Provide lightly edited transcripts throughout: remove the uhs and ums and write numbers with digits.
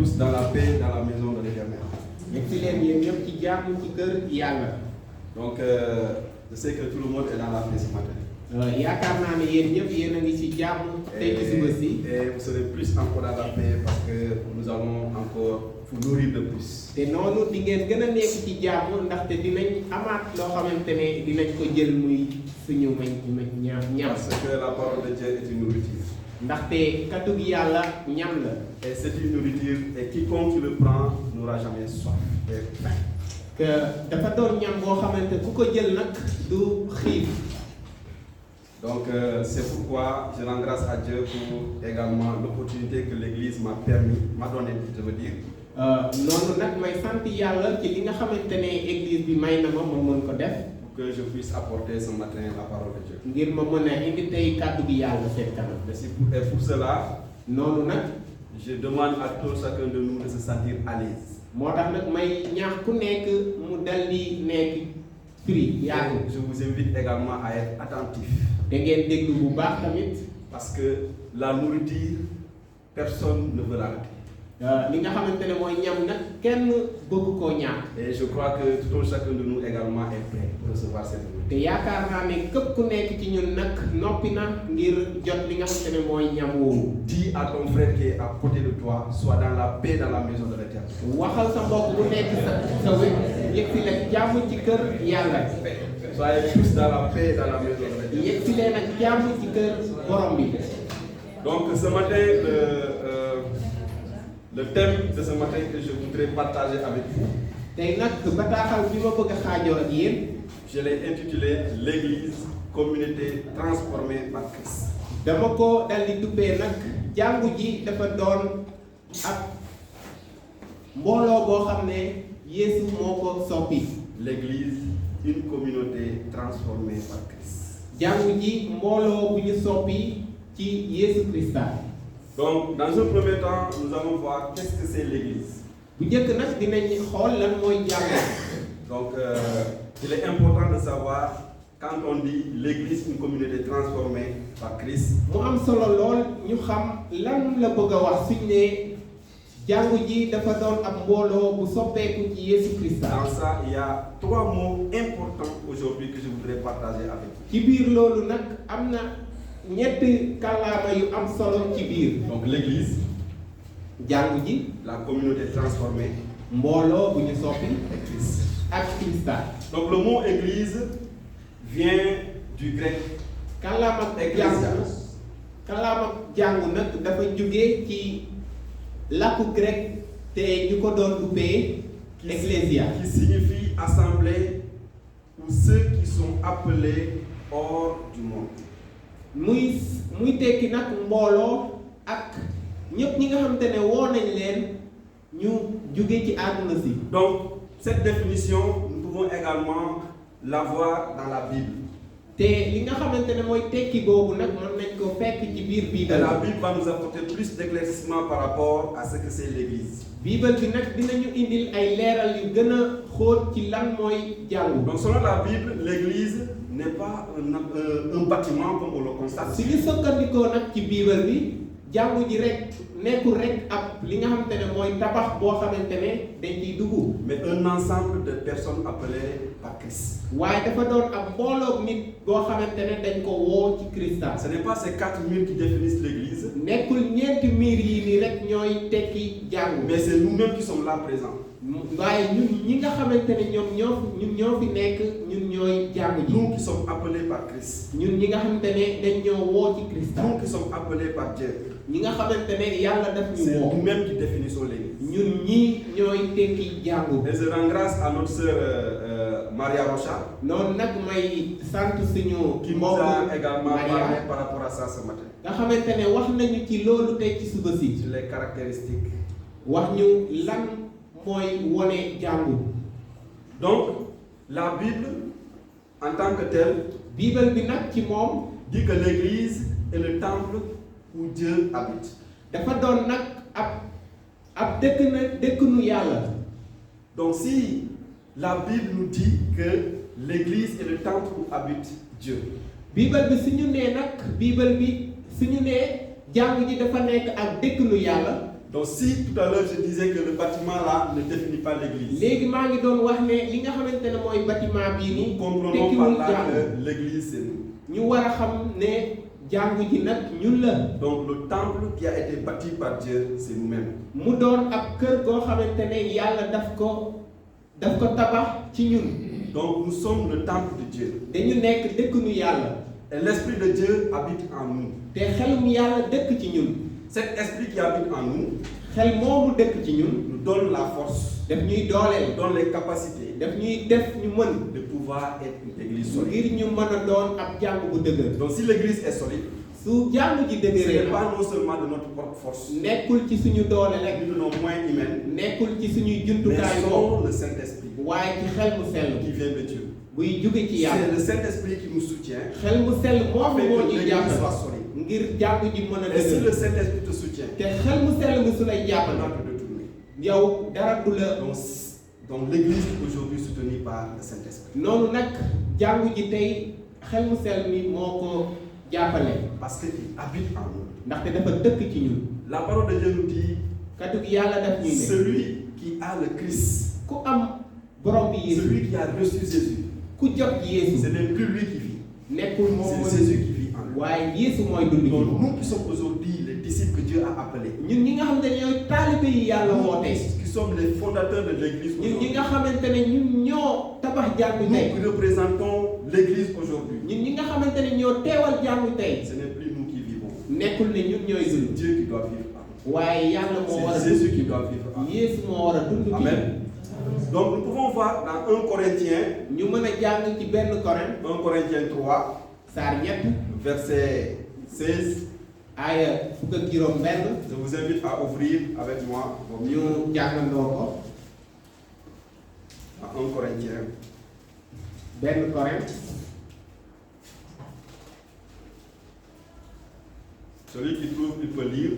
tous dans la paix, dans la maison de l'Éternel. Donc, je sais que tout le monde est dans la paix ce matin. Et vous serez plus encore dans la paix parce que nous allons encore vous nourrir de plus. Parce que la parole de Dieu est une nourriture. Et c'est une nourriture, et quiconque le prend n'aura jamais soif. Donc c'est pourquoi je rends grâce à Dieu pour également l'opportunité que l'Église m'a donné, je veux dire. Pour que je puisse apporter ce matin la parole de Dieu. Et pour cela, je demande à tout chacun de nous de se sentir à l'aise. Je vous invite également à être attentif. Parce que la nourriture, personne ne veut la rater. Et je crois que tout chacun de nous également est prêt pour recevoir cette nourriture. Dis à ton frère qui est à côté de toi, sois dans la paix dans la maison de l'Éternel. Soyez tous dans la paix dans la maison de l'Éternel. Donc ce matin, le thème de ce matin que je voudrais partager avec vous, je l'ai intitulé L'Église, communauté transformée par Christ. L'Église, une communauté transformée par Christ. Donc, dans un premier temps, nous allons voir qu'est-ce que c'est l'Église. Donc, il est important de savoir, quand on dit l'Église, une communauté transformée par Christ, dans ça, il y a trois mots importants aujourd'hui que je voudrais partager avec vous. Donc l'Église, la communauté transformée, et Christ. Donc le mot Église vient du grec qui signifie assemblée ou ceux qui sont appelés hors du monde. Donc cette définition, nous pouvons également la voir dans la Bible. Et la Bible va nous apporter plus d'éclaircissement par rapport à ce que c'est l'Église. Donc selon la Bible, l'Église n'est pas un bâtiment comme on le constate. Mais un ensemble de personnes appelées par Christ. Ce n'est pas ces quatre murs qui définissent l'Église, mais c'est nous-mêmes qui sommes là présents. Nous qui sommes appelés par Christ. Nous qui sommes appelés par Dieu. C'est nous-mêmes qui définissons l'Église. Et je rends grâce à notre sœur Maria Rocha, qui nous a également parlé par rapport à ça ce matin. Sur les caractéristiques. Donc, la Bible, en tant que telle, dit que l'Église est le temple où Dieu habite. Donc, si la Bible nous dit que l'Église est le temple où habite Dieu, Donc si tout à l'heure je disais que le bâtiment là ne définit pas l'église, léegi maa ngi doon wax ne li nga xamante ne mooy bâtiment bii nii nous comprenons par là que l'église c'est nous. ñu war a xam ne jàngu ji nag ñun la. Donc le temple qui a été bâti par Dieu c'est nous-mêmes. mu doon ab kër goo xamante ne yàlla daf ko tabax ci ñun. Donc nous sommes le temple de Dieu. dañu nekk dëkkunu yàlla. Et l'esprit de Dieu habite en nous. te xelum yàlla dëkk ci ñun. Cet esprit qui habite en nous xel moomu dëkk ci ñun. nous donne la force, daf ñuy dooleel. nous donne les capacités daf ñuy def ñu mën. de pouvoir être une église solide. ngir ñu mën a doon ab jàng bu dëgër. Donc si l'église est solide, su jàng ji ce dëgëree n'est pas non seulement de notre propre force, nekkul ci suñu doole rek. ni de nos moyens humains, nekkul ci suñuy mais jumtukaay bopp. sont le Saint-Esprit waaye ci xel mu sell qui vient de Dieu. buy jóge ci yàlla. C'est le Saint-Esprit qui nous soutient xel mu sell moomu afin moo que ñuy l'église jàppale soit solide. ngir jàng ji mën a Et si dëgër. le Saint-Esprit te soutient, te xel mu sell mi su lay on jàppale a de tourner. yow dara du la. Donc l'église est aujourd'hui soutenue par le Saint-Esprit. noonu nag jàngu ji tey xel mu sell mi moo ko jàppale. Parce qu'il habite en nous. ndaxte dafa dëkk ci ñun. La parole de Dieu nous dit, kaddu gi yàlla daf ñuy ne. celui qui a le Christ, ku am borom bi Yeesu. celui qui a reçu Jésus, ku jot Yeesu. ce n'est plus lui qui vit, nekkul moom c'est Jésus qui vit en lui. waaye Yeesu mooy dund gi. Donc nous qui sommes aujourd'hui les disciples que Dieu a appelés, ñun ñi nga xam ne ñooy taalibe yi yàlla nous woote. qui sommes les fondateurs de l'église ñun ñi aujourd'hui, nga xamante ne ñun ñoo tabax jàngu nous tey. qui représentons l'église aujourd'hui, ñun ñi nga xamante ne ñoo teewal jàngu tey. ce n'est plus nous qui vivons, nekkul ne ñun ñooy c'est dund. Dieu qui doit vivre en nous. waaye yàlla moo war a C'est Jésus qui doit vivre en nous. Yeesu moo war a dund gi. Amen. Donc nous pouvons voir dans 1 Corinthiens, ñu mën a jàng ci benn Corinthe 1 Corinthiens 3, saar ñett verset 16. aaya fukk ak juróom benn Je vous invite à ouvrir avec moi vos livres ñu jàngandoo ko. à 1 Corinthiens. benn Corinthe Celui qui trouve, il peut lire.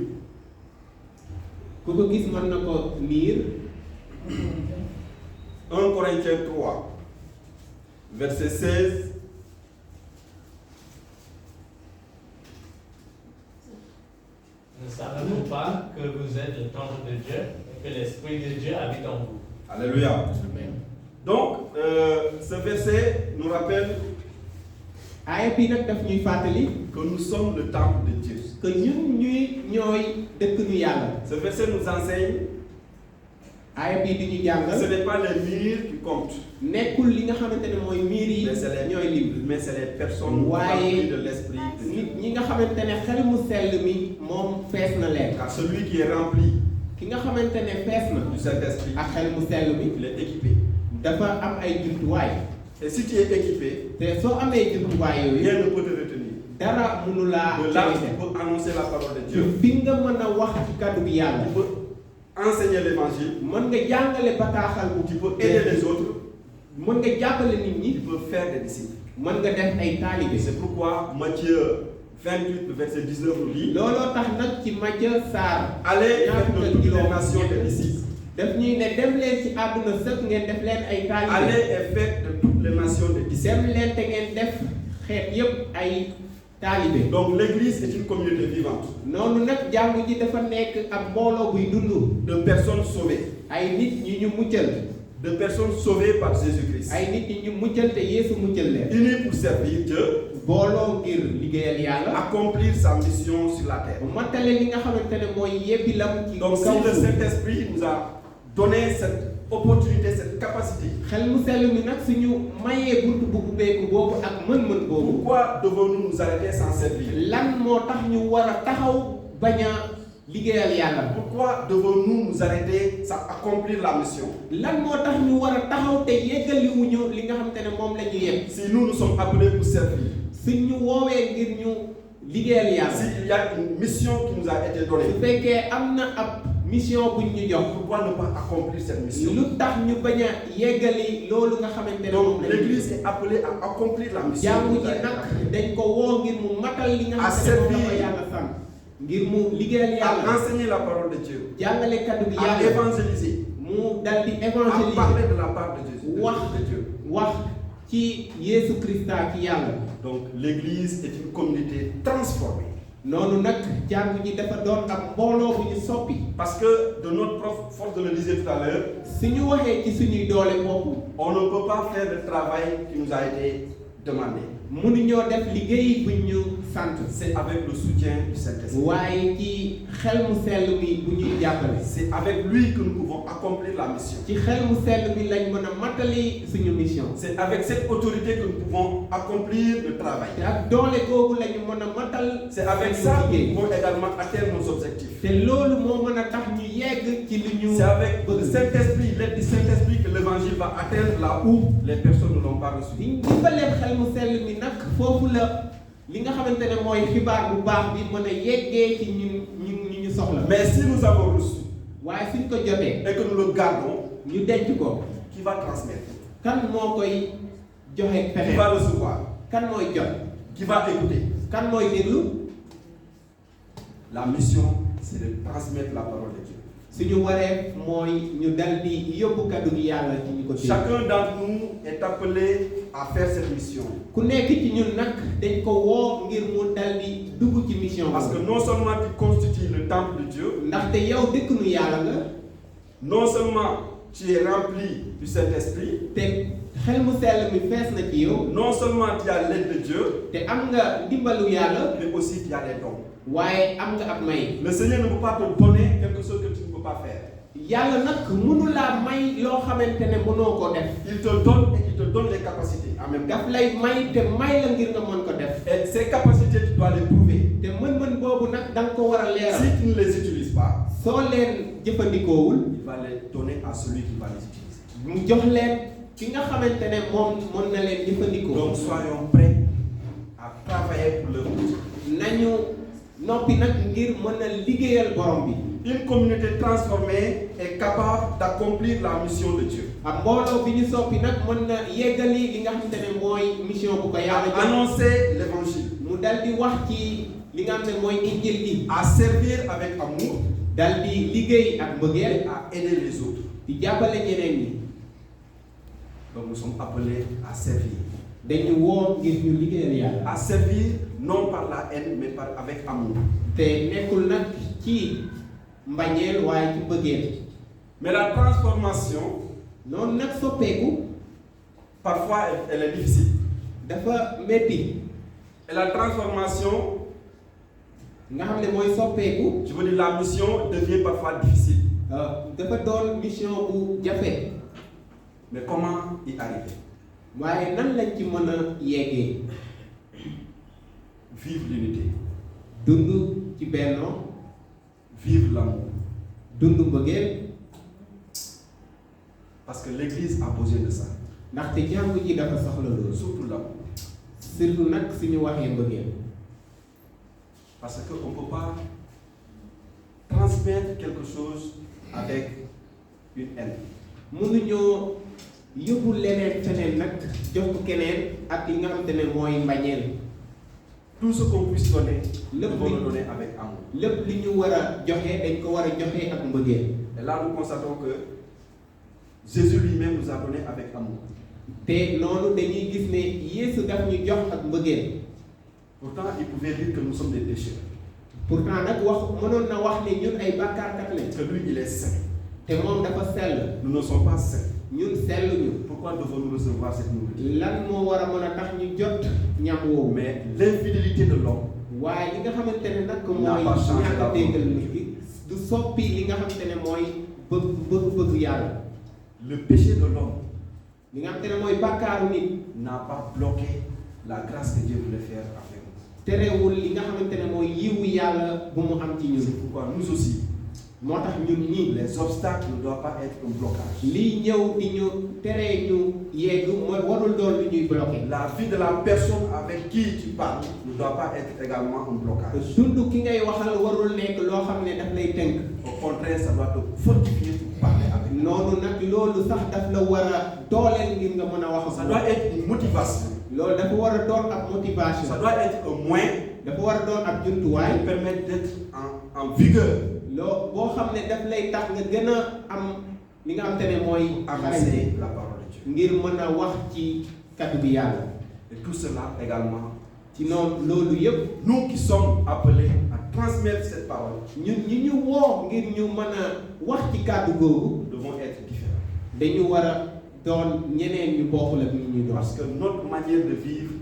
ku ko gis mën na ko liir. 1 Corinthiens 3, verset 16. Ne savez-vous pas que vous êtes le temple de Dieu et que l'Esprit de Dieu habite en vous? Alléluia. Donc, ce verset nous rappelle aaya bi nag daf ñuy fàttali que nous sommes le temple de Dieu. que ñun ñooy dëkk nu yàlla. Ce verset nous enseigne aaya bi di ñu que ce jàngal n'est pas les murs qui comptent, nekkul li nga xamante ne mooy miir yi ñooy lim. mais c'est les personnes Waaye remplies de l'Esprit de Dieu. nit ñi nga xamante ne xel mu sell mi moom fees na leen. Car celui qui est rempli ki nga xamante ne fees na du Saint-Esprit, ak xel mu sell mi il est équipé. dafa am ay jumtuwaay. Et si tu es équipé, te soo amee jumtuwaay yooyu rien ne peut te retenir. dara mënu laa De là, tere. tu peux annoncer la parole de Dieu. fi nga mën a wax ci kàddu gi yàlla. Tu peux enseigner l'évangile. mën nga jàngale bataaxal bu. Tu peux aider les autres. mën nga jàppale nit ñi. Tu peux faire des disciples. mën nga def ay taalibe. C'est pourquoi Matthieu 28, le verset 19 nous dit: looloo tax nag ci Matthieu saar. allez ñaar faire fukk de ak toutes les juróom nations des ñett. disciples. daf ñuy ne dem leen ci àdduna sëpp ngeen def leen ay taalibe. Allez et faites de toutes les nations des disciples. dem leen te ngeen def xeet yépp ay taalibe. Donc l'église est une communauté vivante noonu nag jàngu ji dafa nekk ab mbooloo buy dund. de personnes sauvées, ay nit ñi ñu muccal. de personnes sauvées par Jésus-Christ, ay nit ñi ñu muccal te Yeesu muccal leen. unies pour servir Dieu, booloo ngir liggéeyal yàlla. accomplir sa mission sur la terre. matale li nga xamante ne mooy yebbilam ci Donc si kaw le suuf. Saint-Esprit nous a donné cette opportunité, cette capacité, xel mu sell mi nag suñu mayee buntu bu ubbeeku boobu ak mën-mën boobu. pourquoi devons-nous nous arrêter sans servir? lan moo tax ñu war a taxaw bañ a liggéeyal yàlla. Pourquoi devons-nous nous arrêter sans accomplir la mission? lan moo tax ñu war a taxaw te yeggaliwuñu li nga xamante ne moom la ñu yegg. Si nous sommes appelés pour servir, suñ ñu woowee ngir ñu liggéeyal yàlla. s'il y a une mission qui nous a été donnée, su fekkee am na ab mission buñ ñu jox. pourquoi ne pas accomplir cette mission? lu tax ñu bañ a yeggali loolu nga xamante ne moom Donc la ñu. l'église est appelée à accomplir la mission. jàngu qui nous a ji été nag donnée. dañ ko woo ngir mu matal li nga À xamante ne moom la ko servir. yàlla sant. ngir mu liggéeyal À yàlla. enseigner la parole de Dieu, jàngale kaddu gi à yàlla. évangéliser, mu dal di à évangéliser. parler de la part de Jésus, wax de Dieu. wax ci Yeesu Krista ci yàlla. Donc l'église est une communauté transformée. noonu nag jàngu ji dafa doon ab mbooloo bu ñu soppi. Parce que de notre propre force, je le disais tout à l'heure, su ñu waxee ci suñuy doole bopp. on ne peut pas faire le travail qui nous a été demandé. mënuñoo def liggéey bu ñu sant. C'est avec le soutien du Saint-Esprit. waaye ci xel mu sell mi bu ñuy jàppale. C'est avec lui que nous pouvons accomplir la mission. ci xel mu sell mi lañ mën a matali suñu mission. C'est avec cette autorité que nous pouvons accomplir le travail. te ak doole googu la ñu mën a matal. C'est avec ça que nous pouvons également atteindre nos objectifs. te loolu moo mën a tax ñu yegg ci li ñu. C'est avec le Saint-Esprit, l'aide du Saint-Esprit, que l'évangile va atteindre là où les personnes ne l'ont pas reçu. di dimbalee xel mu sell mi nag foofu la li nga xamante ne mooy xibaar bu baax bi mën a yeggee ci ñu soxla. Mais si nous avons reçu waaye suñ ko jotee. et que nous le gardons, ñu denc ko. qui va transmettre? kan moo koy joxe pexe. Qui va recevoir? kan mooy jot. Qui va écouter? kan mooy déglu. La mission, c'est de transmettre la parole de Dieu. suñu waree mooy ñu dal di yóbbu kaddu gi yàlla ci ñu ko dégg. Chacun d'entre nous est appelé à faire cette mission. ku nekk ci ñun nag dañ ko woo ngir mu dal di dugg ci mission. Parce que non seulement tu constitues le temple de Dieu, ndaxte yow dëkk nu yàlla nga. non seulement tu es rempli du Saint-Esprit, te xel mu sell mi fees na ci yow. non seulement tu as l'aide de Dieu, te am nga ndimbalu yàlla. mais aussi tu as des dons. waaye am nga ab may. Le Seigneur ne peut pas te donner quelque chose que tu ne peux pas faire. yàlla nag mënu laa may loo xamante ne mënoo ko def. Il te donne et il te donne les capacités en même temps. daf lay may te may la ngir nga mën ko def. Et ces capacités, tu dois les prouver. te mën-mën boobu nag da nga ko war a leeral. Si tu ne les utilises pas, soo leen jëfandikoowul. il va les donner à celui qui va les utiliser. mu jox leen ki nga xamante ne moom mën na leen jëfandikoo. Donc soyons prêts à travailler pour le route. nañu noppi nag ngir mën a liggéeyal borom bi. Une communauté transformée est capable d'accomplir la mission de Dieu. am mbooloo bi ñu soppi nag mën na yeggali li nga xamante ne mooy mission bu ko yàlla jox. Annoncer l'évangile. mu dal di wax ci li nga xam ne mooy injil gi. À servir avec amour. dal di liggéey ak mbëggeel. À aider les autres. di jàppale ñeneen ñi. Donc nous sommes appelés à servir. dañu woo ngir ñu liggéeyal yàlla. À servir non par la haine mais avec amour. te nekkul nag ci mbañeel waaye ci bëggeel. Mais la transformation, noonu nag soppeeku. parfois elle est difficile. dafa métti. Et la transformation, nga xam ne mooy soppeeku. je veux dire la mission devient parfois difficile. dafa doon mission bu jafe. Mais comment y arriver? waaye nan lañ ci mën a yeggee. Vivre l'unité. dund ci bennoo. Vivre l'amour. dund mbëggeel. Parce que l'Église a besoin de ça. ndaxte jàngu ji dafa soxla loolu. Surtout l'amour. surtout nag suñu waxee mbëggeel. Parce qu'on ne peut pas transmettre quelque chose avec une haine. mënuñoo yóbbu leneen feneen nag jox ko keneen ak li nga xamante ne mooy mbañeel. Tout ce qu'on puisse donner, Le nous devons prix. le donner avec amour. lépp li ñu war a joxe dañ ko war a joxe ak mbëggeel. Et là, nous constatons que Jésus lui-même nous a donné avec amour. te noonu dañuy gis ne Yeesu daf ñu jox ak mbëggeel. Pourtant, il pouvait dire que nous sommes des pécheurs. pourtant nag wax mënoon na wax ne ñun ay bàkkaarkat lañ. Que lui, il est saint. te moom dafa sell. Nous ne sommes pas saints. ñun selluñu. Pourquoi devons-nous recevoir cette nourriture? lan moo war a mën a tax ñu jot ñam woowu. Mais l'infidélité de l'homme waaye li nga xamante ne nag mooy n'a pas changé ñàkk la a déggal nit ki du soppi li nga xamante ne mooy bëgg yàlla. le péché de l'homme li nga xamante ne mooy bàkkaaru nit. n'a pas bloqué la grâce que Dieu voulait faire avec nous. terewul li nga xamante ne mooy yiwu yàlla bu mu am ci ñun. C'est pourquoi nous aussi, moo tax ñun ñii. les obstacles ne doivent pas être un blocage. lii ñëw di ñu teree ñu yegg mooy warul doon lu ñuy bloqué. La vie de la personne avec qui tu parles ne doit pas être également un blocage. dund ki ngay waxal warul nekk loo xam ne daf lay tënk. Au contraire, ça doit te fortifier pour parler avec nous. noonu nag loolu sax daf la war a dooleel ngir nga mën a wax. Ça doit être une motivation. loolu dafa war a doon ab motivation. Ça doit être un moyen dafa war a doon ab qui jumtuwaay. nous permet d'être en vigueur, boo xam ne daf lay tax nga gën a am li nga xamante ne mooy. avancer la parole de Dieu. ngir mën a wax ci kaddu bi yàlla. Et tout cela également ci noonu loolu yëpp nous qui sommes appelés à transmettre cette parole, ñun ñi ñu woo ngir ñu mën a wax ci kàddu googu nous devons être différents. dañu war a doon ñeneen ñu bokkul ak ñi ñuy doon. Parce que notre manière de vivre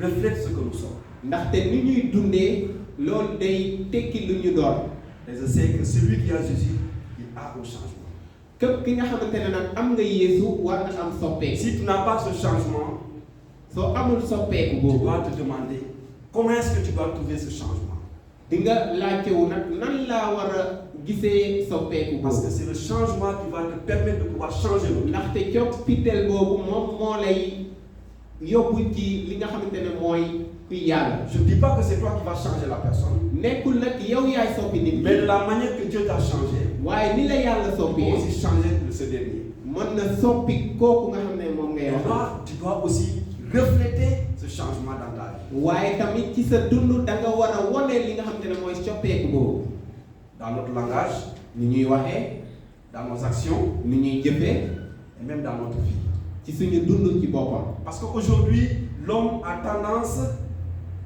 reflète ce que nous sommes. ndaxte ni ñuy dundee loolu day tekki lu ñu doon. Et je sais que celui qui a Jésus, il a un changement. képp ki nga xamante ne nag am nga Yeesu war na am soppeeku. Si tu n'as pas ce changement, soo amul soppeeku tu boobu dois te demander comment est-ce que tu dois trouver ce changement. di nga laajtewu nag nan laa war a gisee soppeeku Parce que boobu. c'est le changement qui va te permettre de pouvoir changer l'autre. ndaxte coppiteel boobu moom moo lay yóbbu ci li nga xamante ne mooy kuy yàlla. Je ne dis pas que c'est toi qui vas changer la personne, nekkul nag yow yaay soppi nit mais ki de la manière que Dieu t'a changé, waaye ni la yàlla tu peux soppee aussi changer ce dernier. mën na soppi kooku nga xam ne moom ngay wax. Tu dois aussi refléter ce changement dans ta vie. waaye tamit ci sa dund da nga war a wone li nga xamante ne mooy soppeeku boobu. Dans notre langage, ni ñuy waxee dans nos actions ni ñuy jëfee et même dans notre vie. ci suñu dund ci boppam. Parce qu'aujourd'hui, l'homme a tendance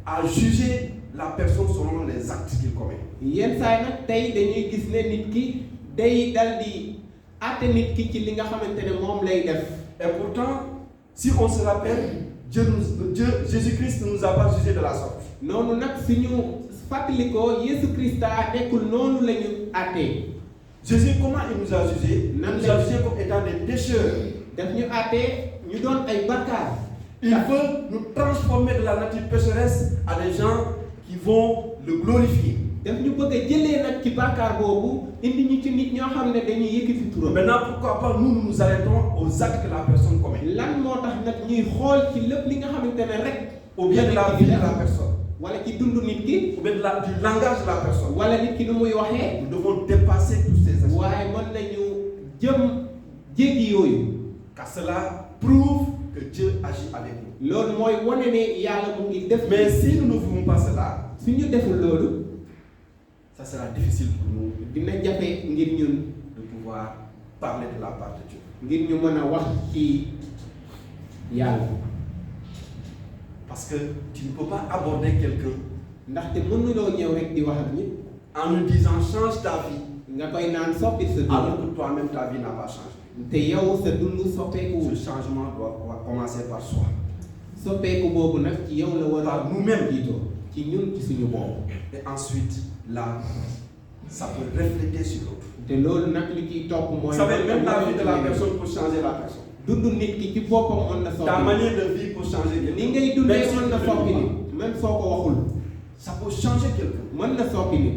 à juger la personne selon les actes qu'il commet. yenn saa yi nag tey dañuy gis ne nit ki day dal di àtte nit ki ci li nga xamante ne moom lay def. Et pourtant, si on se rappelle, Jésus-Christ ne nous a pas jugés de la sorte. noonu nag suñu fàttalikoo Yesu Christa nekkul noonu la ñu àttee. Jésus, comment il nous a jugés? Il Non, nous a jugés comme étant des pécheurs. daf ñu àttee ñu doon ay bakkaar. Il veut nous transformer de la nature pécheresse à des gens qui vont le glorifier. daf ñu bëgg a jëlee nag ci bakkaar boobu indi ñu ci nit ñoo xam ne dañuy yëkkati turam. Maintenant, pourquoi pas nous nous arrêtons aux actes que la personne commet, lan moo tax nag ñuy xool ci lépp li nga xamante ne rek. ou bien de la vie de la personne, wala ci dund nit ki. ou bien du langage de la personne. wala nit ki nu muy waxee. Nous devons dépasser tous ces aspects. waaye mën nañu jëm jéggi yooyu. Car cela prouve que Dieu agit avec nous. loolu mooy wane ne yàlla mu ngi def. Mais si nous ne voulons pas cela, su ñu deful loolu ça sera difficile pour nous dina jafe ngir ñun de pouvoir parler de la part de Dieu. ngir ñu mën a wax ci yàlla. Parce que tu ne peux pas aborder quelqu'un ndaxte mënuloo ñëw rek di wax ak nit en lui disant change ta vie, nga koy naan soppi sa alors dund que toi-même ta vie n'a pas changé. te yow sa dund soppeekuwul. Ce changement doit commencer par soi. soppeeku boobu nag ci yow la war a Par nous-mêmes. jiitoo ci ñun ci suñu bopp. Et ensuite, là, ça peut refléter sur l'autre. te loolu nag li ciy topp mooy. Vous savez, même la vie de la personne peut changer la personne. dund nit ki ci boppam mën na Ta soppi. manière de vivre peut changer quelqu'un. ni ngay Même dundee si mën na tu ne soppi le dis nit même soo ko waxul pas. Ça peut changer quelqu'un. mën na soppi nit.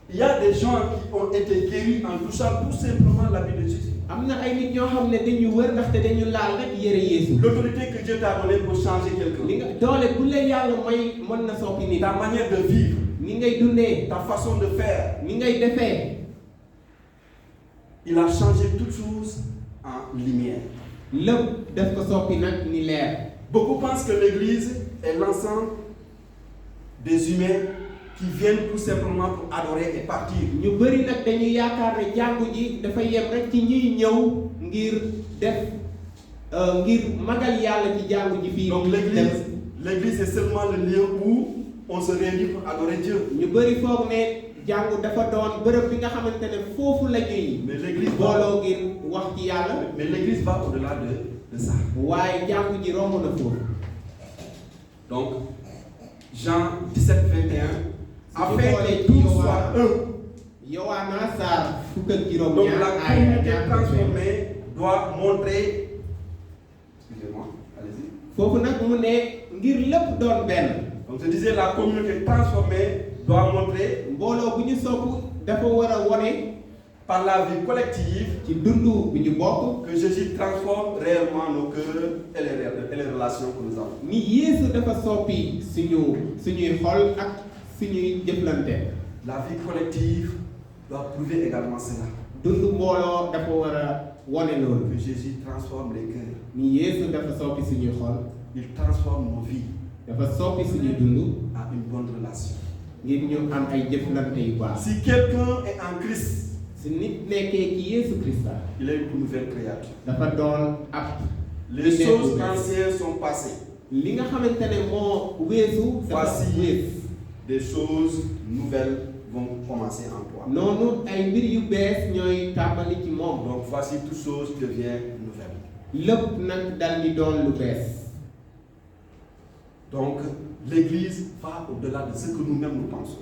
Il y a des gens qui ont été guéris en touchant tout simplement la vie de Jésus. am na ay nit ñoo xam ne dañu wër ndaxte dañu laal rek yëre Yeesu. L'autorité que Dieu t'a donnée pour changer li quelqu'un. nga doole bu la yàlla may mën na soppi nit. Ta manière de vivre, ni ngay dundee ta façon de faire, ni ngay defee il a changé toutes choses en lumière. lépp def ko soppi nag ni leer. Beaucoup pensent que l'Église est l'ensemble des humains qui viennent tout simplement pour adorer et partir. ñu bëri nag dañuy yaakaar ne jàngu ji dafa yem rek ci ñuy ñëw ngir def ngir magal yàlla ci jàngu ji fii. Donc l'église est seulement le lieu où on se réunit pour adorer Dieu. ñu bëri foog ne jàngu dafa doon bërëb bi nga xamante ne foofu la ñuy Mais l'église booloo ngir wax ci yàlla. mais l'église va au-delà de ça. waaye jàngu ji romb na foofu. Donc Jean 17, 21, afin que tout soit un. Yowaana Sarr fukk ak juróom Donc ñaar la ay communauté ñaar transformée doit montrer. Excusez-moi, allez-y. foofu nag mu ne ngir lépp doon benn. Donc je disais la communauté transformée doit montrer mbooloo bu ñu sopp dafa war a wone par la vie collective ci dundu bi ñu bokk que Jésus transforme réellement nos cœurs et les relations que nous avons. ni Yeesu dafa soppi suñuy xol ak suñuy jëflante. La vie collective doit prouver également cela. dundu mbooloo dafa war a wone loolu. Que Jésus transforme les cœurs. ni Yeesu dafa soppi suñuy xol. Il transforme nos vies dafa soppi suñuy dund à une bonne relation. ngir ñu am ay jëflante yu baax. Si quelqu'un est en Christ, si nit nekkee ci Yeesu Christa il est une nouvelle créature. dafa doon ab Les choses anciennes sont passées. li nga xamantene mo weesu voici des choses nouvelles vont commencer en toi. noonu ay mbir yu bees ñooy tàmbali ci moom. Donc voici toute chose devient nouvelle. lépp nag dal di doon lu bees. Donc l'Église va au-delà de ce que nous-mêmes nous pensons.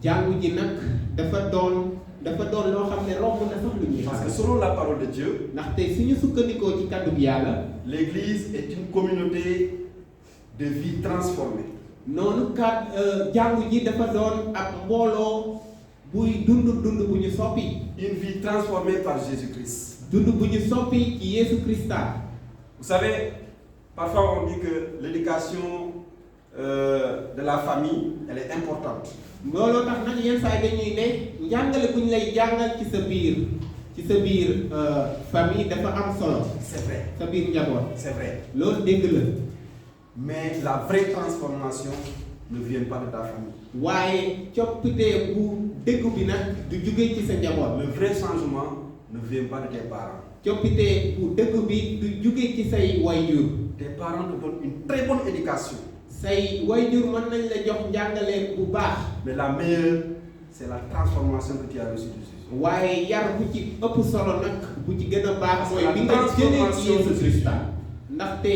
jàngu ji nag dafa doon loo xam ne romb na sax lu ñuy Parce que selon la parole de Dieu, ndaxte suñu sukkandikoo ci kàddu bi yàlla. l'Église est une communauté de vie transformée. noonu kat jàngu ji dafa doon ab mbooloo buy dund bu ñu soppi. Une vie transformée par Jésus-Christ. dund bu ñu soppi ci Yesu Christa. Vous savez, parfois on dit que l'éducation de la famille, elle est importante. looloo tax nag yenn saa yi dañuy ne njàngale bu ñu lay jàngal ci sa biir famille dafa am solo. C'est vrai. sa biir njaboot. C'est vrai. loolu dégg la. Mais la vraie transformation ne vient pas de ta famille. waaye coppite bu dëgg bi nag du jóge ci sa njaboot. Le vrai changement ne vient pas de tes parents. coppite bu dëgg bi du jóge ci say wayjur. Tes parents te donnent une très bonne éducation. say wayjur mën nañ la jox njàngale bu baax. Mais la meilleure, c'est la transformation que tu as reçue de Jésus. waaye yar bu ci ëpp solo nag bu ci gën a baax mooy bi nga transformation jëlee ci Yesu de Christa. ndaxte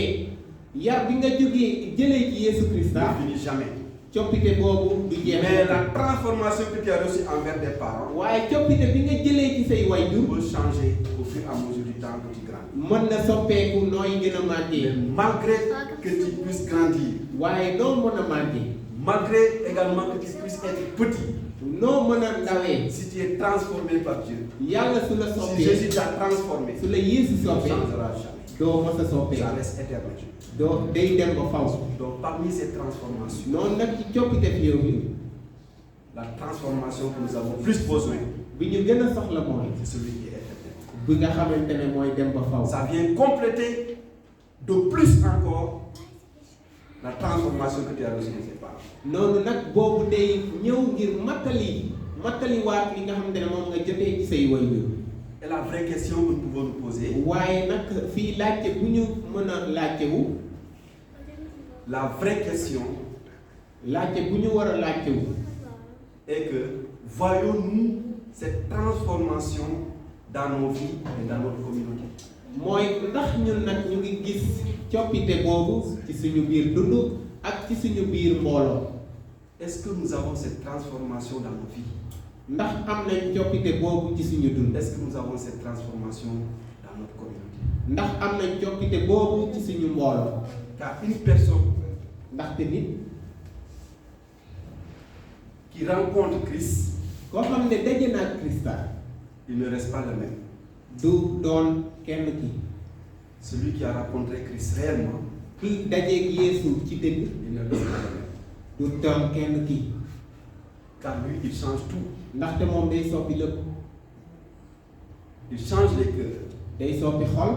yar bi nga jëlee ci Yesu Christa. Ne finit jamais. coppite boobu du jeex. Mais la transformation que tu as reçue envers tes parents waaye coppite bi nga jëlee ci say wayjur peut changer au fur et à mesure du temps que tu grandis. mën na soppeeku nooy gën a màggee. Mais malgré que tu puisses grandir, waaye noo mën a màggee. malgré également que tu puisses être petit, noo mën a ndawee. si tu es transformé par Dieu, yàlla su la si soppee. Jésus t'a transformé, su la Yeesu tu ne soppee. changeras jamais. doo mës a soppee. Ça reste éternel. doo day dem ba faw. Donc parmi ces transformations, noonu nag ci coppite fi yow yi. la transformation que nous avons plus besoin, bi ñu gën a soxla mooy. c'est celui qui est éternel. bi nga xamante ne mooy dem ba faw. Ça vient compléter de plus encore la transformation que tu as reçue de tes parents. noonu nag boobu day ñëw ngir mattaliwaat li nga xamante ne moom nga jotee ci say waajur. Et la vraie question que nous pouvons nous poser, waaye nag fii laajte bu ñu mën a laajtewu. la vraie question laajte bu ñu war a laajtewu. est que voyons-nous cette transformation dans nos vies et dans notre communauté? mooy ndax ñun nag ñu ngi gis coppite boobu ci suñu biir dund ak ci suñu biir mbooloo. Est-ce que nous avons cette transformation dans nos vies? ndax am nañ coppite boobu ci suñu dund. Est-ce que nous avons cette transformation dans notre communauté? ndax am nañ coppite boobu ci suñu mbooloo. Car une personne ndaxte nit qui rencontre Christ, koo xam ne daje na ak Christa il ne reste pas le même. du doon kenn ki. Celui qui a rencontré Christ réellement, ki dajeeg Yeesu ci dëgg il ne reste pas le même. du doon kenn ki. Car lui, il change tout. ndaxte moom day soppi lépp. Il change les cœurs, day soppi xol.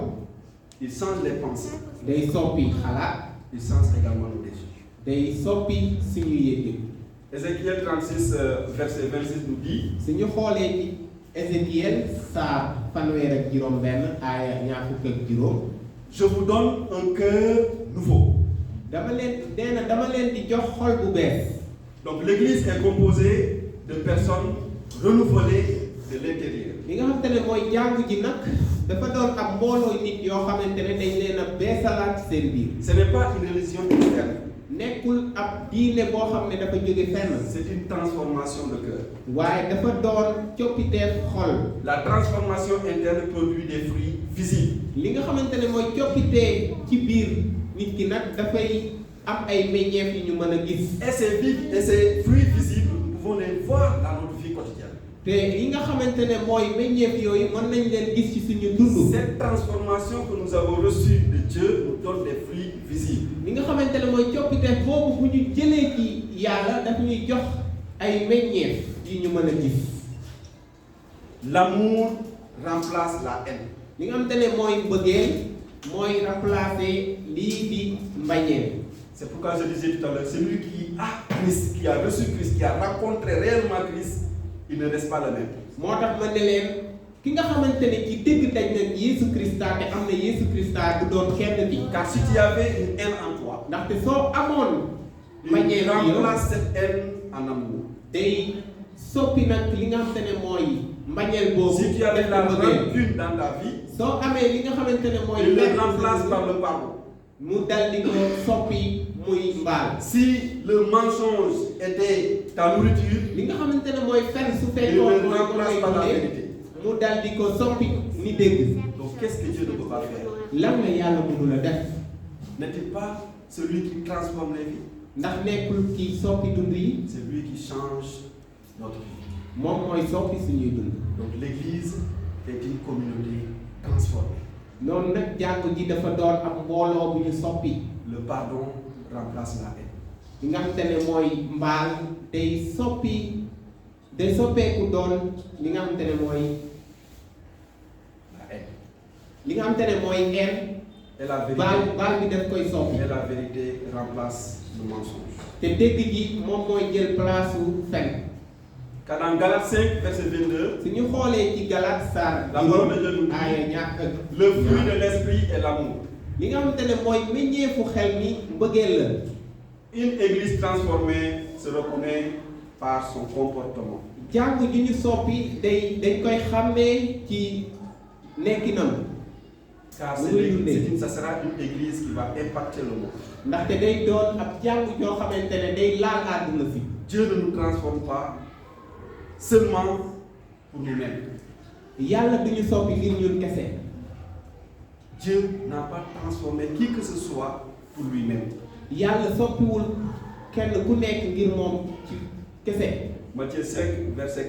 il change les pensées, day soppi xalaat. il change également nos désirs. day soppi suñu yëg-yëg. Ézéchiel 36, verset 26 nous dit, suñu xoolee ci Ézéchiel saar fanweer ak juróom benn aaya ñaar fukk ak juróom. je vous donne un cœur nouveau. dama leen di jox xol bu bees. Donc l'église est composée de personnes renouvelées de l'intérieur. li nga xamante ne mooy jàngu ji nag dafa doon ab mbooloo nit yoo xamante ne dañ leen a beesalaat ci seen biir. Ce n'est pas une religion externe. nekkul ab diine boo xam ne dafa jóge fenn. C'est une transformation de cœur. waaye dafa doon coppiteef xol. La transformation interne produit des fruits visibles. li nga xamante ne mooy coppitee ci biir nit ki nag dafay am ay meññeef yu ñu mën a gis. Et ces fruits visibles, nous pouvons les voir dans notre vie quotidienne. te yi nga xamante ne mooy meññeef yooyu mën nañ leen gis ci suñu dund. Cette transformation que nous avons reçue de Dieu nous donne des fruits visibles. li nga xamante ne mooy coppiteef boobu bu ñu jëlee ci yàlla daf ñuy jox ay meññeef yi ñu mën a gis. L'amour remplace la haine. li nga xamante ne mooy mbëggeel mooy remplacer lii di mbañeel. C'est pourquoi je disais tout à l'heure, celui qui a Christ, qui a reçu Christ, qui a rencontré réellement Christ, il ne reste pas le même. moo tax ma ne leen ki nga xamante ne ci dëgg daj na Yesu Christa te am na Yesu Christa du doon kenn ki. Car si tu avais une haine en toi, ndaxte soo amoon il mbañeel remplace cette haine en amour. day soppi nag li nga xamante ne mooy mbañeel boobu. Si tu avais la rancune dans ta vie, soo amee li nga xamante ne mooy. il le remplace par le pardon. mu dal di ko soppi muy mbaal. Si le mensonge était ta nourriture, li nga xamante ne mooy fen su il fekkoon le mooy remplace par la vérité. mu dal di ko soppi ni dégg. Donc qu'est-ce que Dieu ne peut pas faire? lan la yàlla mënul a def. N'est-il pas celui qui transforme les vies? ndax nekkul kii soppi dund yi. C'est lui qui change notre vie. moom mooy soppi suñuy dund. Donc l'Église est une communauté transformée. noonu nag jàng ji dafa doon ab mbooloo bu ñu soppi. Le pardon remplace la haine. li nga xamante ne mooy mbaal day soppeeku doon li nga xamante ne mooy La haine. li nga xamante ne mooy haine. Et la vérité. baal bi daf koy soppi. Et la vérité remplace le mensonge. te dégg ji moom mooy jël place su fen. Car dans Galates 5, verset 22, su ñu xoolee ci Galates saar la parole de Dieu nous dit, aaya ñaar ak le fruit de l'esprit est l'amour. li nga xamante ne mooy meññeefu xel mi mbëggeel la. Une église transformée se reconnaît par son comportement. jàng ji ñu soppi dañ koy xàmmee ci nekkinam. Car ça sera une église qui va impacter le monde. ndaxte day doon ab jàng joo xamante ne day laal àdduna si. Dieu ne nous transforme pas seulement pour nous-mêmes. yàlla du ñu soppi ngir ñun kese. Dieu n'a pas transformé qui que ce soit pour lui-même. yàlla soppiwul kenn ku nekk ngir moom ci kese. Matthieu 5, verset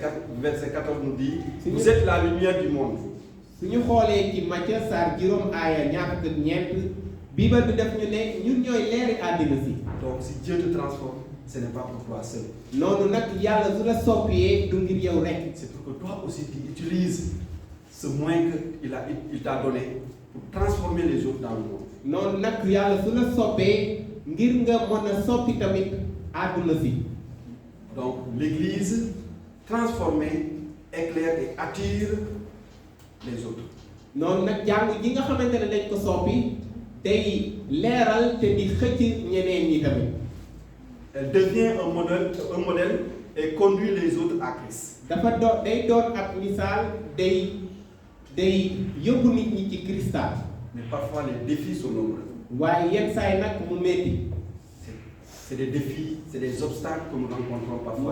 14 nous dit, vous êtes la lumière du monde. su ñu xoolee ci Matthieu saar juróom aaya ñaar ak ñeent Bible bi def ñu ne ñun ñooy leeri àddina si. Donc si Dieu te transforme, ce n'est pas pour toi seul. noonu nag yàlla su la soppiyee du ngir yow rek. C'est pour que toi aussi tu utilises ce moyen qu'il t'a donné pour transformer les autres dans le monde. noonu nag yàlla su la soppee ngir nga mën a soppi tamit àdduna si. Donc l'église transformée éclaire et attire les autres. noonu nag jàng ji nga xamante ne dañ ko soppi day leeral te di xëcc ñeneen ñi tamit. Elle devient un modèle et conduit les autres à Christ. day doon ab misaal day yóbbu nit ñi ci Christa. Mais parfois les défis sont nombreux. waaye yenn saa yi nag mu metti. C'est des défis, c'est des obstacles que nous rencontrons parfois.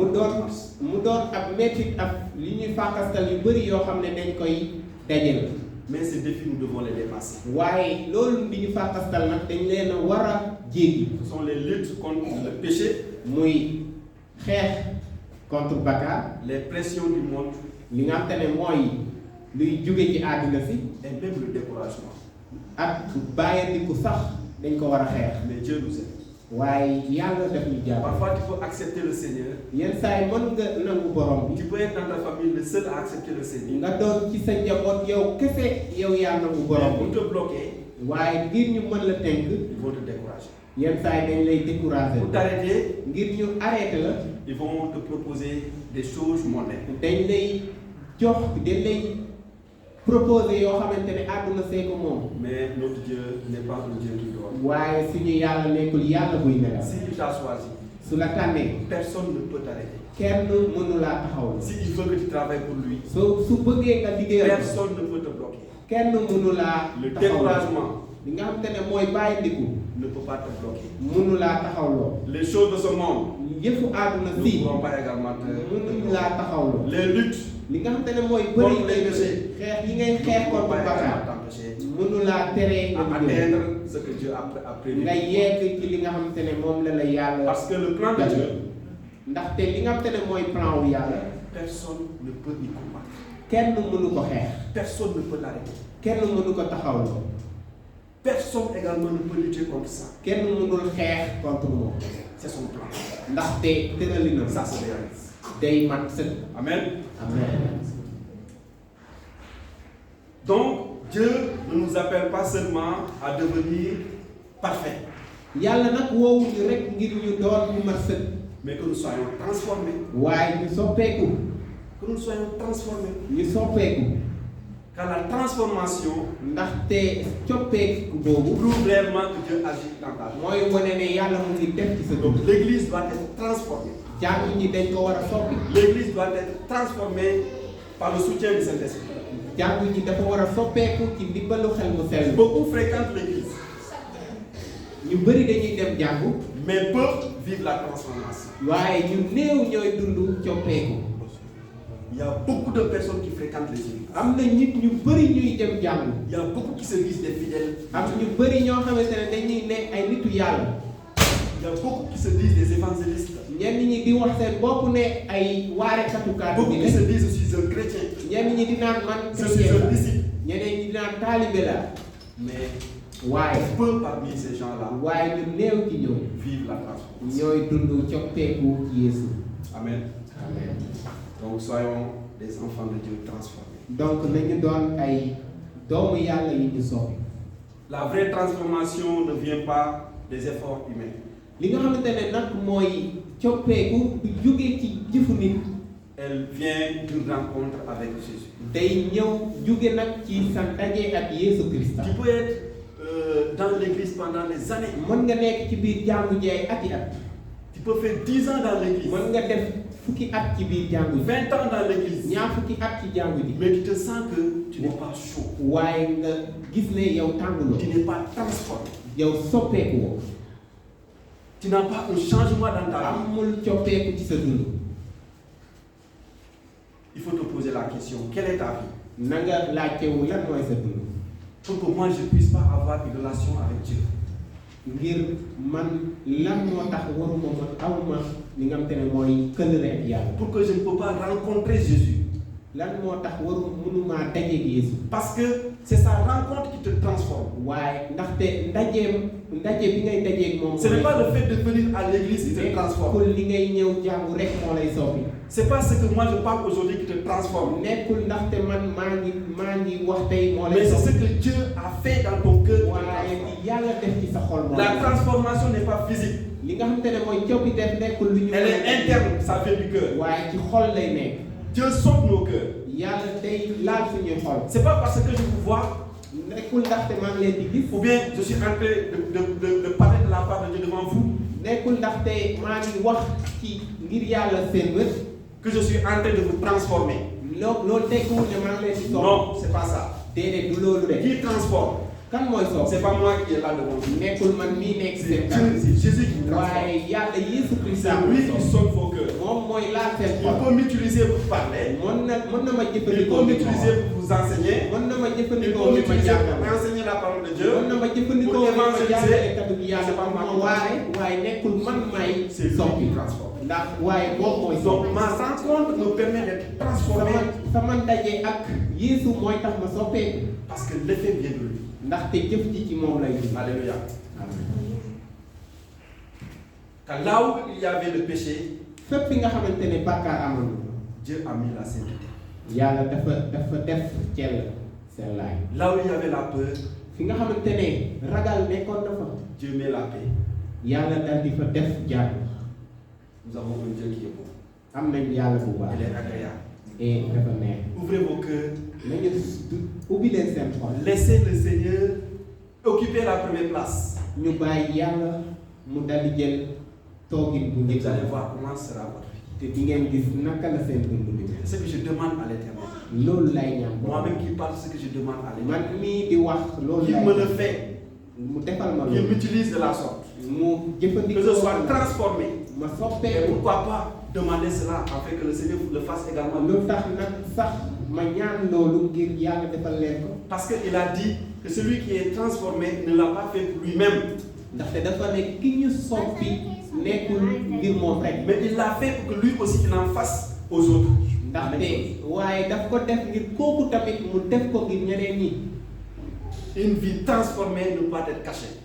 mu doon ab metti ab li ñuy fàqastal yu bëri yoo xam ne dañ koy dajale. Mais ces défis nous devons les dépasser. waaye loolu di ñu fàqastal nag dañ leen a war a jéggi. Ce sont les luttes contre le péché. muy xeex contre bakkaar. Les pressions du monde. li nga xam te ne mooy luy jóge ci àddina si. Et même le découragement. ak bàyyandiku sax dañ ko war a xeex. Mais Dieu nous aide. waaye yàlla def ñu jàpp. Parfois tu peux accepter le Seigneur. yenn saa yi mën nga nangu borom bi. Tu peux être dans ta famille le seul à accepter le Seigneur. nga doon ci sa njaboot yow kese yow yaa nangu borom Mais bi. pour te bloquer, waaye ngir ñu mën la tënk. ils vont te décourager. yenn saa yi dañ lay décourager. Pour t'arrêter, ngir ñu arrêté la. ils vont te proposer des choses mondaines. dañ lay proposer yoo xamante ne àdduna see ko moom. Mais notre Dieu n'est pas un Dieu qui dort. waaye suñu yàlla nekkul yàlla buy nelaw. S'il t'a choisi, su la tànnee. personne ne peut t'arrêter. kenn mënu laa taxaw. S'il veut que tu travailles pour lui, su bëggee nga liggéeyal. personne ne peut te bloquer. kenn mënu laa. Le découragement li nga xamante ne mooy bàyyandiku. ne peut pas te bloquer. mënu laa taxawloo. Les choses de ce monde yëfu àdduna ne si. pourront pas également te mënuñ laa taxawloo. Les luttes li nga xamante ne mooy bëri contre les péchés xeex yi ngay xeex ne pourront contre pas bakkaar. également t'empêcher mënu laa teree nga liggéey. atteindre ce que Dieu a prévu. nga yegg ci li nga xamante ne moom la yàlla. Parce que le plan de Dieu, ndaxte li nga xamante ne mooy plan wu yàlla. personne ne peut y combattre. kenn mënu ko xeex. Personne ne peut l'arrêter. kenn mënu ko taxawloo. Personne également ne peut lutter contre ça. kenn mënul xeex contre moom. C'est son plan. ndaxte tëralinam. Ça se réalise. day mat sëkk. Amen. amen. Donc, Dieu ne nous appelle pas seulement à devenir parfaits, yàlla nag woowuñu rek ngir ñu doon ñu mat sëkk. mais que nous soyons transformés. waaye ñu soppeeku. Que nous soyons transformés. ñu soppeeku. Car la transformation ndaxte coppeeku boobu prouve réellement que Dieu agit dans ta vie. mooy wane ne yàlla mu ngi def ci sa Donc dund. l'église doit être transformée. jàngu ñi dañ ko war a soppi. L'église doit être transformée par le soutien du Saint-Esprit. jàngu ñi dafa war a soppeeku ci ndimbalu xel mu sell. Beaucoup fréquentent l'église, ñu bëri dañuy dem jàngu mais peu vivent la transformation. waaye ñu néew ñooy dund coppeeku. Il y a beaucoup de personnes qui fréquentent les églises. am na nit ñu bëri ñuy dem jàngu. Il y a beaucoup qui se disent des fidèles. am ñu bëri ñoo xamante ne dañuy ne ay nitu yàlla. Il y a beaucoup qui se disent des évangélistes. ñenn ñi di wax seen bopp ne ay waarekatu kàddu Beaucoup bi qui se la. disent je suis un chrétien, ñenn ñi di naan man je suis chrétien un la. disciple. ñeneen ñi di naan taalibe la. Mais waaye peu parmi ces gens-là waaye lu néew ci ñoom vivent la transformation. ñooy dund coppeeku ci Yeesu. Amen. amen. Donc soyons des enfants de Dieu transformés. donc nañu doon ay doomu yàlla yi ñu soppi. La vraie transformation ne vient pas des efforts humains. li nga xamante ne nag mooy coppeeku du jóge ci jëfu nit. Elle vient d'une rencontre avec Jésus. day ñëw jóge nag ci sa ndaje ak Yeesu Christa. Tu peux être dans l'église pendant des années. mën nga nekk ci biir jàngu ji ay ati at. Tu peux faire 10 ans dans l'église, mën nga def fukki at ci biir jàngu ji. 20 ans dans l'église, ñaar fukki at ci jàngu ji. mais tu te sens que tu n'es pas chaud, waaye nga gis ne yow tànguloo. tu n'es pas transformé, yow soppeeku woo. tu n'as pas un changement dans ta vie. amul coppeeku ci sa dund. Il faut te poser la question, quelle est ta vie? na nga laajtewu lan mooy sa dund. Pour que moi je ne puisse pas avoir une relation avec Dieu. ngir man lan moo tax waruma ma awma li nga xamante ne mooy këllëre ak yàlla. Pour que je ne peux pas rencontrer Jésus. lan moo tax mënumaa dajeeg Yeesu. Parce que c'est sa rencontre qui te transforme. waaye ndaxte ndaje bi ngay dajeeg moom. Ce n'est pas le fait de venir à l'église qui te transforme. nekkul li ngay ñëw jàngu rek moo lay soppi. C'est pas ce que moi je parle aujourd'hui qui te transforme. nekkul ndaxte man maa ngi wax tey moo lay Mais c'est soppi. ce que Dieu a fait dans ton cœur. qui te waaye transforme. li yàlla def ci sa xol moo La lay transformation n'est pas physique. li nga xamante ne mooy coppi def nekkul lu ñu. Elle est interne, ça vient du cœur. waaye ci xol lay nekk. Dieu sauve nos cœurs. yàlla day laal suñuy xol. C'est pas parce que je vous vois, nekkul ndaxte maa ngi leen di gis. ou bien je suis en train de parler de la part de Dieu devant vous, nekkul ndaxte maa ngi wax ci ngir yàlla seen wër. que je suis en train de vous transformer. loolu tekkiwul ne maa ngi leen di. Non, c'est pas ça. déedéet du loolu de. Qui transforme? kan mooy soob. C'est pas moi qui est là devant vous. nekkul man mii nekk C'est seen Dieu, kanam. c'est Jésus qui transforme. waaye yàlla Yeesu C'est Christa lui mooy qui soob. sauve vos cœurs. moom mooy laal seen Il xol. peut m'utiliser pour parler. mën na ma Il jëfandikoo peut li ma m'utiliser wax. pour vous enseigner. mën na ma Il jëfandikoo peut li ma m'utiliser jàngal. pour enseigner la parole de Dieu. mën na ma jëfandikoo Pour li ma évangéliser. jàngale kaddu gi yàlla C'est pas ba moi. waaye nekkul man may C'est lui soppi. qui transforme. ndax waaye moom mooy Donc soppi. ma rencontre me permet d'être transformé sama ndaje ak Yeesu mooy tax ma soppeeku. parce que l'effet vient de lui. ndaxte jëf ji ci moom lay gis. Alléluia. Car là où il y avait le péché, fépp fi nga xamante ne bàkkaar amoon na. Dieu a mis la sainteté. yàlla dafa def cell sellaay. Là où il y avait la peur, fi nga xamante ne ragal nekkoon na fa. Dieu met la paix. yàlla dal di fa def jàmm. Nous avons un Dieu qui est bon. am nañ yàlla bu baax. Il est agréable. et dafa neex. Ouvrez vos cœurs. nañu ubbi leen seen xol. Laissez le Seigneur occuper la première place. ñu bàyyi yàlla mu dal di jël toogin bu njëkk. Vous allez voir comment sera votre vie. te di ngeen gis naka la seen dund bi. C'est ce que je demande à l'Éternel. loolu lay ñaan. Moi-même qui parle, c'est ce que je demande à l'Éternel. man mii di wax loolu Qu'il lay me le fait. mu defal ma Qu'il loolu. m'utilise de la sorte. mu Que jëfandikoo je sois transformé. ma Et soppeeku. pourquoi pas demander cela afin que le Seigneur le fasse également. lu tax nag sax ma ñaan loolu ngir yàlla defal leen ko. Parce qu'il a dit que celui qui est transformé ne l'a pas fait pour lui-même. ndaxte dafa ne ki ñu soppi nekkul ngir moom rek. Mais il l'a fait pour que lui aussi il en fasse aux autres. ndaxte waaye daf ko def ngir kooku tamit mu def ko ngir ñeneen ñi. Une vie transformée ne peut pas être cachée.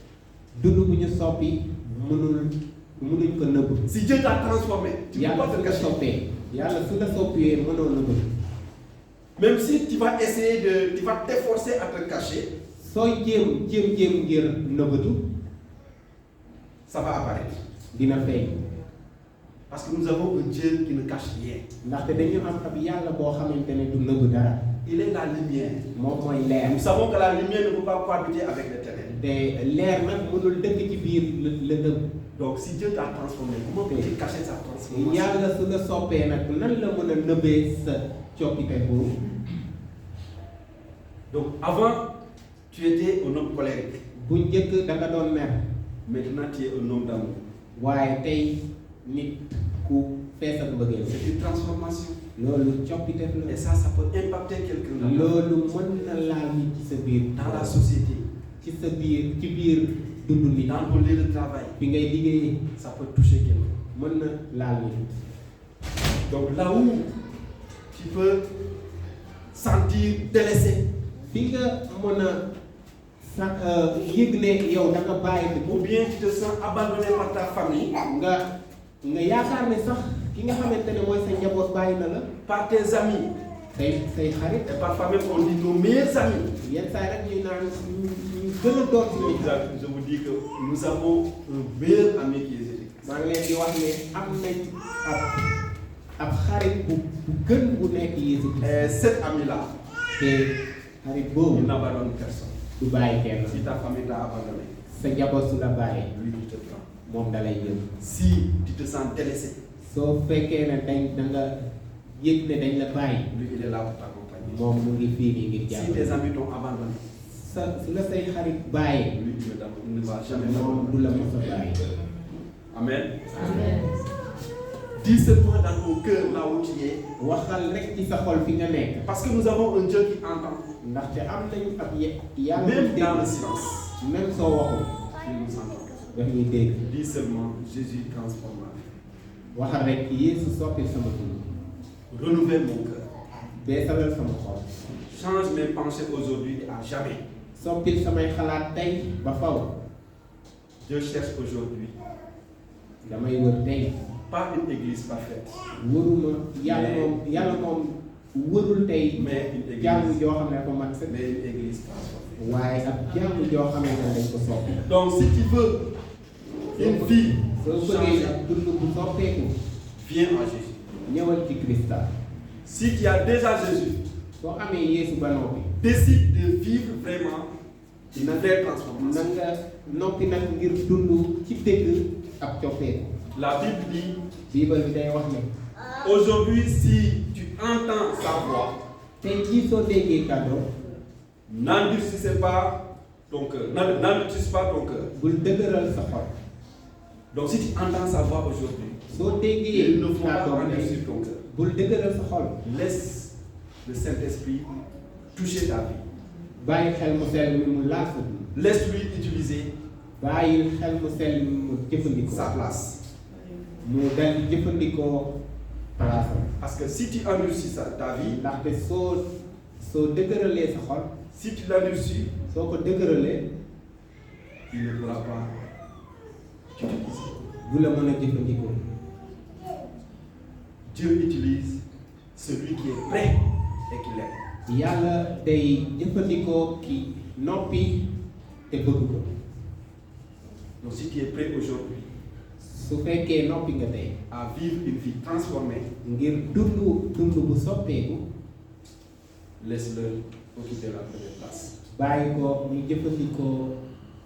dund bu ñu soppi mënuñ ko nëbb. Si Dieu t'a transformé, tu ne peux yàlla pas su te la cacher. soppee yàlla su la soppee mënoo nëbb. Même si tu vas essayer tu vas t'efforcer à te cacher, sooy jéem ngir nëbbatu ça va apparaître. dina feeñ. Parce que nous avons un Dieu qui ne cache rien. ndaxte dañu am ab yàlla boo xamante ne du nëbb dara. il est la lumière. moom mooy leer. Nous savons que la lumière ne peut pas cohabiter avec les ténèbres. te leer nag mënul dëkk ci biir lëndëm. Donc si Dieu t'a transformé, comment peut-il cacher sa transformation? yàlla su la soppee nag nan la mën a nëbbee sa coppite boobu. Donc avant, tu étais un homme colérique. bu njëkk da nga doon mer. Maintenant tu es un homme d'amour. waaye tey nit ku fees ak mbëggeel. C'est une transformation. loolu coppite la. Et ça peut impacter quelqu'un loolu mën na laal nit ci sa biir. dans la société. ci sa biir ci biir dund nit. Dans ton lieu de travail. fi ngay liggéeyee. Ça peut toucher quelqu'un. mën na laal nit. Donc là où tu peux sentir délaissé. fi nga mën a sa yëg ne yow da nga bàyyi. Ou bien tu te sens abandonné par ta famille. nga yaakaar ne sax ki nga xamante ne mooy sa njaboot bàyyi na la. Par tes amis. say xarit. Et parfois même on dit nos meilleurs amis. yenn saa rek ñuy naan ñu gën a doon suñu xarit. Je vous dis que nous avons un meilleur ami qui est Jésus. maa ngi leen di wax ne am nañ ab xarit bu gën bu nekk Yeesu. Et cet ami-là, te xarit boobu. il n'abandonne personne. du bàyyi kenn. Si ta famille t'a abandonné, sa njaboot su la bàyyi. lui il te prend. moom da lay jël. Si tu te sens délaissé, soo fekkee ne da nga yëg ne dañ la bàyyi. lui il est là pour t'accompagner. moom mu ngi fii nii ngir Si jàppale. tes amis t'ont abandonné, su la say xarit bàyyi. lui il ne va jamais moom du la mos a bàyyi. Amen. Amen. Dis seulement dans ton cœur là où tu es. waxal rek ci sa xol fi nga nekk. Parce que nous avons un Dieu qui entend. ndaxte am nañu ab yàlla. Même dans le silence, même soo waxul. il nous entend. daf ñuy dégg. Dis seulement Jésus transforme ma vie. waxal rek Yeesu soppil sama dund. Renouvelle mon cœur. beesalal sama xol. Change mes pensées aujourd'hui et à jamais. soppil samay xalaat tey ba faw. Dieu cherche aujourd'hui damay wër tey. pas une église parfaite, wëruma yàlla moom wërul tey. mais une église, jaamu joo xam ne dafa mat sëkk. mais une église transformée. waaye ab jaamu joo xamante ne dañ ko soppi. Donc si tu veux une vie soo bëggee changée, ab dund bu soppeeku. viens à Jésus. ñëwal ci Christa. Si tu as déjà Jésus, soo amee Yeesu ba noppi. décide de vivre vraiment une vraie transformation. na nga noppi nag ngir dund ci dëgg ab coppeeku. La Bible dit, Bible bi day wax ne. aujourd'hui si tu entends sa voix, tey jii soo déggee kàddoom. n'endurcissez pas ton cœur. N'endurcisse pas ton cœur. bul dëgëral sa xol. Donc si tu entends sa voix aujourd'hui, soo déggee il ne faut pas kàddoom endurcir ne ton cœur. bul dëgëral sa xol. Laisse le Saint-Esprit toucher ta vie. bàyyi xel mu sell mi mu laal sa dund. Laisse-lui utiliser bàyyi xel mu sell mi mu jëfandikoo. sa place. mu dal di jëfandikoo palaasam. Parce que si tu endurcis ta vie, ndaxte soo dëgëralee sa xol. si tu l'endurcis, soo ko dëgëralee. il ne pourra pas t'utiliser. du la mën a jëfandikoo. Dieu utilise celui qui est prêt et qui l'aime. yàlla day jëfandikoo ki noppi te bëgg ko. Donc si tu es prêt aujourd'hui su fekkee noppi nga tey. à vivre une vie transformée, ngir dund bu soppeeku. laisse-le occuper la première place. bàyyi ko ñu jëfandikoo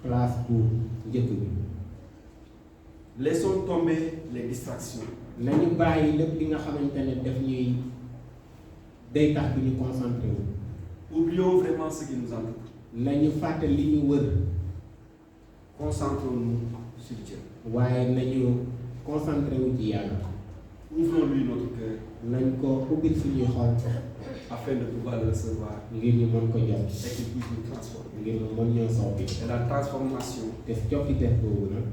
place bu njëkk bi. Laissons tomber les distractions. nañu bàyyi lépp li nga xamante ne daf ñuy day tax du ñu concentré wu. Oublions vraiment ce qui nous entoure. nañu fàtte li ñu wër. Concentrons-nous sur Dieu. waaye nañu concentré wu ci yàlla. Ouvrons-lui notre cœur nañ ko ubbil suñuy xol. afin de pouvoir le recevoir ngir ñu mën ko jot. et qu'il puisse nous transformer. ngir mu mën ñoo soppi. Et la transformation te coppite boobu nag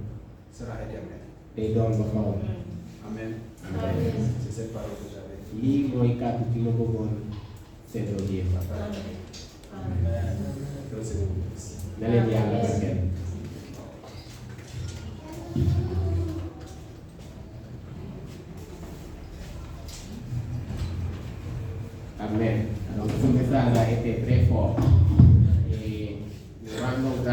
sera éternelle. day doon ba faw. Amen. Amen. C'est cette parole que j'avais. lii mooy kàddu gi ma bëggoon seetloo ji. Que le Seigneur vous bénisse. na leen yàlla barkeel. Amen. Donc ce message a été très fort. Et nous rendons grâce